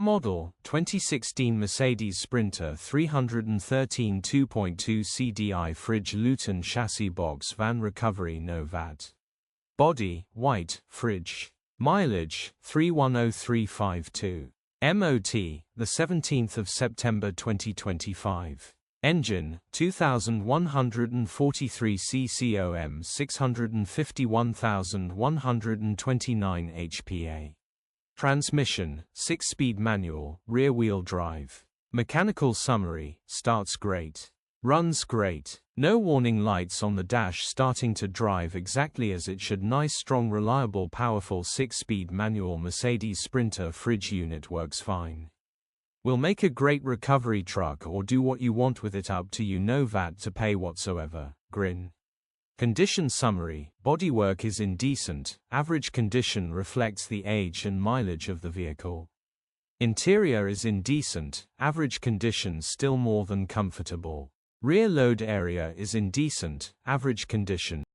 Model, 2016 Mercedes Sprinter 313 2.2 CDI Fridge Luton Chassis Box Van Recovery No VAT. Body, white, fridge. Mileage, 310352. MOT, the 17th of September 2025. Engine, 2143 CCM 651,129 HPA. Transmission, 6-speed manual, rear-wheel drive. Mechanical summary, starts great. Runs great. No warning lights on the dash, starting to drive exactly as it should. Nice, strong, reliable, powerful 6-speed manual Mercedes Sprinter fridge unit works fine. Will make a great recovery truck or do what you want with it, up to you. No VAT to pay whatsoever. Grin. Condition summary, bodywork is in decent, average condition, reflects the age and mileage of the vehicle. Interior is in decent, average condition, still more than comfortable. Rear load area is in decent, average condition.